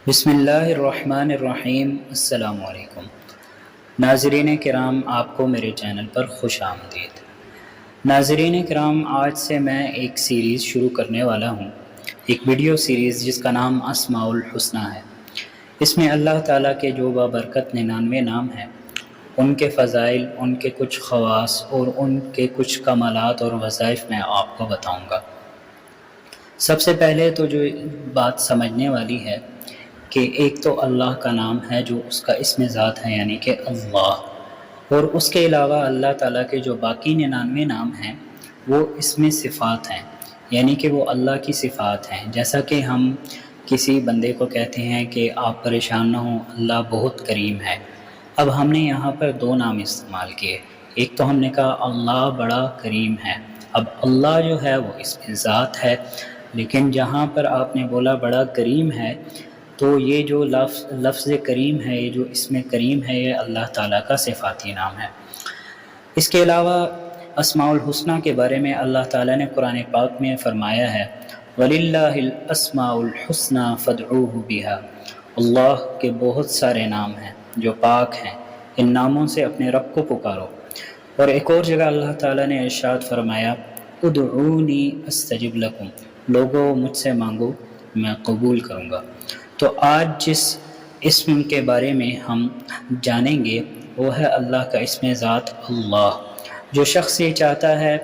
بسم اللہ الرحمن الرحیم۔ السلام علیکم ناظرین کرام، آپ کو میرے چینل پر خوش آمدید۔ ناظرین کرام، آج سے میں ایک سیریز شروع کرنے والا ہوں، ایک ویڈیو سیریز جس کا نام اسماء الحسنی ہے۔ اس میں اللہ تعالیٰ کے جو بابرکت 99 نام ہیں، ان کے فضائل، ان کے کچھ خواص اور ان کے کچھ کمالات اور وظائف میں آپ کو بتاؤں گا۔ سب سے پہلے تو جو بات سمجھنے والی ہے کہ ایک تو اللہ کا نام ہے جو اس کا اسم ذات ہے، یعنی کہ اللہ، اور اس کے علاوہ اللہ تعالیٰ کے جو باقی 99 نام ہیں وہ اسم صفات ہیں، یعنی کہ وہ اللہ کی صفات ہیں۔ جیسا کہ ہم کسی بندے کو کہتے ہیں کہ آپ پریشان نہ ہوں، اللہ بہت کریم ہے۔ اب ہم نے یہاں پر دو نام استعمال کیے، ایک تو ہم نے کہا اللہ بڑا کریم ہے۔ اب اللہ جو ہے وہ اسم ذات ہے، لیکن جہاں پر آپ نے بولا بڑا کریم ہے، تو یہ جو لفظ کریم ہے، یہ جو اسم کریم ہے، یہ اللہ تعالیٰ کا صفاتی نام ہے۔ اس کے علاوہ اسماء الحسنی کے بارے میں اللہ تعالیٰ نے قرآن پاک میں فرمایا ہے وَلِلَّهِ الْأَسْمَاءُ الْحُسْنَى فَادْعُوهُ بِهَا۔ اللہ کے بہت سارے نام ہیں جو پاک ہیں، ان ناموں سے اپنے رب کو پکارو۔ اور ایک اور جگہ اللہ تعالیٰ نے ارشاد فرمایا ادعونی استجب لکم، لوگو مجھ سے مانگو میں قبول کروں گا۔ تو آج جس اسم کے بارے میں ہم جانیں گے وہ ہے اللہ کا اسم ذات اللہ۔ جو شخص یہ چاہتا ہے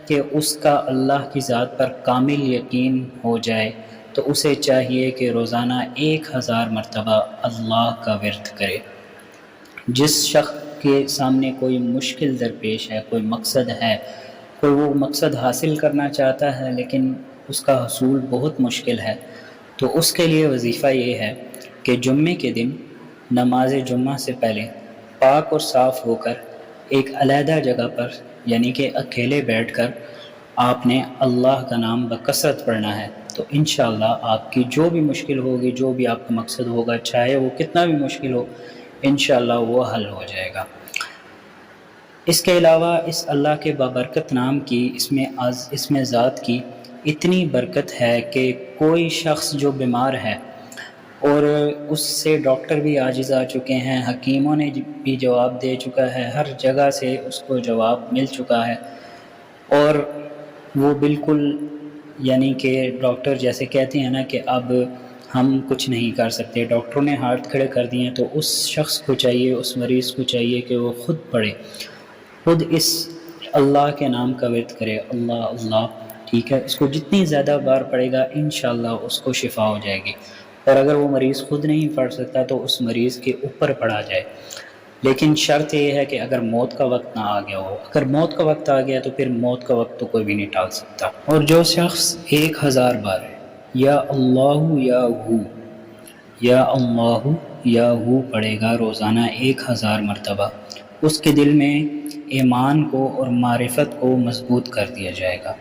کہ اس کا اللہ کی ذات پر کامل یقین ہو جائے تو اسے چاہیے کہ روزانہ 1000 مرتبہ اللہ کا ورد کرے۔ جس شخص کے سامنے کوئی مشکل درپیش ہے، کوئی مقصد ہے، کوئی وہ مقصد حاصل کرنا چاہتا ہے لیکن اس کا حصول بہت مشکل ہے، تو اس کے لیے وظیفہ یہ ہے کہ جمعے کے دن نماز جمعہ سے پہلے پاک اور صاف ہو کر ایک علیحدہ جگہ پر، یعنی کہ اکیلے بیٹھ کر آپ نے اللہ کا نام بکثرت پڑھنا ہے۔ تو انشاءاللہ آپ کی جو بھی مشکل ہوگی، جو بھی آپ کا مقصد ہوگا، چاہے وہ کتنا بھی مشکل ہو، انشاءاللہ وہ حل ہو جائے گا۔ اس کے علاوہ اس اللہ کے بابرکت نام کی، اسم ذات کی اتنی برکت ہے کہ کوئی شخص جو بیمار ہے اور اس سے ڈاکٹر بھی عاجز آ چکے ہیں، حکیموں نے بھی جواب دے چکا ہے، ہر جگہ سے اس کو جواب مل چکا ہے، اور وہ بالکل یعنی کہ ڈاکٹر جیسے کہتے ہیں نا کہ اب ہم کچھ نہیں کر سکتے، ڈاکٹروں نے ہاتھ کھڑے کر دیے، تو اس شخص کو چاہیے، اس مریض کو چاہیے کہ وہ خود پڑھے، خود اس اللہ کے نام کا ورد کرے، اللہ اللہ، ٹھیک ہے۔ اس کو جتنی زیادہ بار پڑھے گا انشاءاللہ اس کو شفا ہو جائے گی، اور اگر وہ مریض خود نہیں پڑھ سکتا تو اس مریض کے اوپر پڑھا جائے، لیکن شرط یہ ہے کہ اگر موت کا وقت نہ آ گیا ہو۔ اگر موت کا وقت آ گیا تو پھر موت کا وقت تو کوئی بھی نہیں ٹال سکتا۔ اور جو شخص 1000 بار یا اللہ یا ہو، یا اللہ یا ہو پڑھے گا روزانہ 1000 مرتبہ، اس کے دل میں ایمان کو اور معرفت کو مضبوط کر دیا جائے گا۔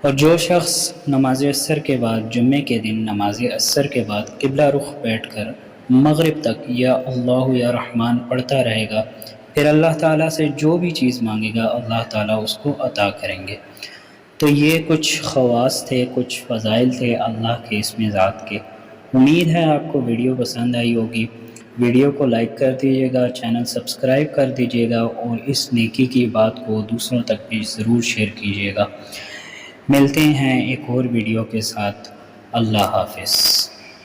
اور جو شخص نماز عصر کے بعد، جمعے کے دن نماز عصر کے بعد قبلہ رخ بیٹھ کر مغرب تک یا اللہ یا رحمان پڑھتا رہے گا، پھر اللہ تعالیٰ سے جو بھی چیز مانگے گا اللہ تعالیٰ اس کو عطا کریں گے۔ تو یہ کچھ خواص تھے، کچھ فضائل تھے اللہ کے اسم ذات کے۔ امید ہے آپ کو ویڈیو پسند آئی ہوگی۔ ویڈیو کو لائک کر دیجیے گا، چینل سبسکرائب کر دیجیے گا، اور اس نیکی کی بات کو دوسروں تک بھی ضرور شیئر کیجیے گا۔ ملتے ہیں ایک اور ویڈیو کے ساتھ۔ اللہ حافظ۔